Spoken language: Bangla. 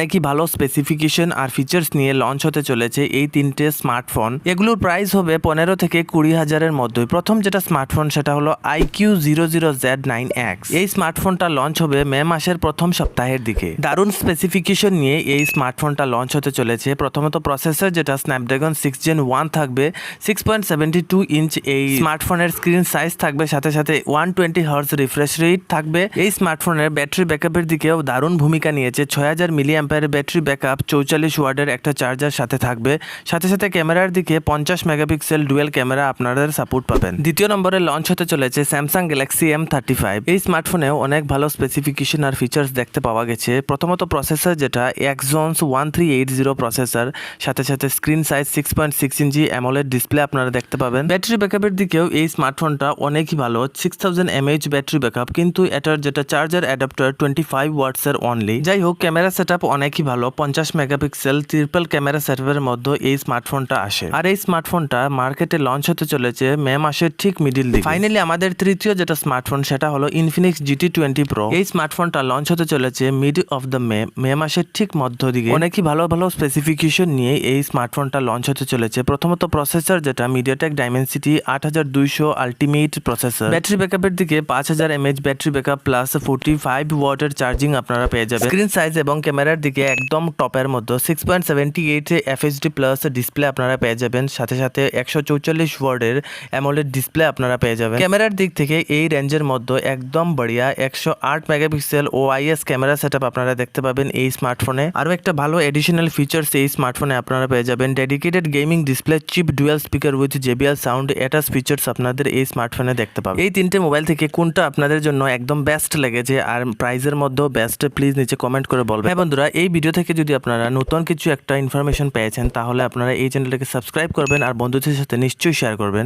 নাকি ভালো স্পেসিফিকেশন আর ফিচার্স নিয়ে লঞ্চ হতে চলেছে এই তিনটে স্মার্টফোন। এগুলোর প্রাইস হবে 15 থেকে 20,000-এর মধ্যে। প্রথম যেটা স্মার্টফোন সেটা হলো IQ00Z9X। এই স্মার্টফোনটা লঞ্চ হবে মে মাসের প্রথম সপ্তাহের দিকে। দারুণ স্পেসিফিকেশন নিয়ে এই স্মার্টফোনটা লঞ্চ হতে চলেছে। প্রথমত প্রসেসর যেটা স্ন্যাপড্রাগন 6 Gen 1 থাকবে, 6.72 ইঞ্চ এই স্মার্টফোনের স্ক্রিন সাইজ থাকবে, সাথে সাথে 120 হার্জ রিফ্রেশ রেট থাকবে। এই স্মার্টফোনের ব্যাটারি ব্যাকআপের দিকেও দারুণ ভূমিকা নিয়েছে। 6000 mAh ব্যাটারি ব্যাকআপ, 44 ওয়াটের একটা চার্জার সাথে থাকবে। সাথে সাথে ক্যামেরার দিকে 50 মেগাপিক্সেল ডুয়েল ক্যামেরা আপনাদের সাপোর্ট পাবেন। দ্বিতীয় নম্বরে লঞ্চ হতে চলেছে স্যামসাং গ্যালাক্সি M35। এই স্মার্টফোনেও অনেক ভালো স্পেসিফিকেশন আর ফিচার্স দেখতে পাওয়া গেছে। প্রথমত প্রসেসর যেটা Exynos 1380 প্রসেসর, সাথে সাথে স্ক্রিন সাইজ 6.6 ইঞ্চি অ্যামোলেড ডিসপ্লে আপনারা দেখতে পাবেন। ব্যাটারি ব্যাকআপের দিকেও এই স্মার্টফোনটা অনেকই ভালো, 6000 mAh ব্যাটারি ব্যাকআপ, কিন্তু এটার যেটা চার্জার অ্যাডাপ্টার 25 ওয়াটসের অনলি। যাই হোক, ক্যামেরা সেটআপ অনেকই ভালো, 50 মেগাপিক্সেল ট্রিপল ক্যামেরা সেটআপের মধ্যে এই স্মার্টফোনটা আসে। আর এই স্মার্টফোনটা মার্কেটে লঞ্চ হতে চলেছে মে মাসের ঠিক মিডিল দিকে। ফাইনালি আমাদের তৃতীয় যেটা স্মার্টফোন সেটা হলো ইনফিনিক্স GT20 Pro। এই স্মার্টফোনটা লঞ্চ হতে চলেছে মিড অফ দ্য মে মাসের ঠিক মধ্য দিকে। অনেকই ভালো ভালো স্পেসিফিকেশন নিয়ে এই স্মার্টফোনটা লঞ্চ হতে চলেছে। প্রথমত প্রসেসর যেটা MediaTek Dimensity 8200 ultimate processor. Battery ব্যাকআপের দিকে 5000 mAh ব্যাটারি ব্যাকআপ প্লাস 45 ওয়াটের চার্জিং আপনারা পেয়ে যাবেন। স্ক্রিন সাইজ এবং ক্যামেরার দিকে একদম টপের মধ্যে 6.78 FHD প্লাস ডিসপ্লে আপনারা পেয়ে যাবেন। সাথে সাথে 144 ওয়াটের অ্যামোলেড ডিসপ্লে আপনারা পেয়ে যাবেন। ক্যামেরার দিক থেকে এই রেঞ্জের মধ্যে একদম বড়িয়া 108 মেগাপিক্সেল OIS ক্যামেরা সেটআপ আপনারা দেখতে পাবেন এই স্মার্টফোনে। আরও একটা ভালো এডিশনাল ফিচার্স এই স্মার্টফোনে আপনারা পেয়ে যাবেন, dedicated gaming display, chip dual speaker with JBL sound. এটাস ফিচার্স আপনাদের এই স্মার্টফোনে দেখতে পাবেন। এই তিনটে মোবাইল থেকে কোনটা আপনাদের জন্য একদম বেস্ট লেগেছে আর প্রাইসের মধ্যেও বেস্ট, প্লিজ নিচে কমেন্ট করে বলবেন। হ্যাঁ বন্ধুরা, এই ভিডিও থেকে যদি আপনারা নতুন কিছু একটা ইনফরমেশন পেয়েছেন তাহলে আপনারা এই চ্যানেলটাকে সাবস্ক্রাইব করবেন আর বন্ধুদের সাথে নিশ্চয়ই শেয়ার করবেন।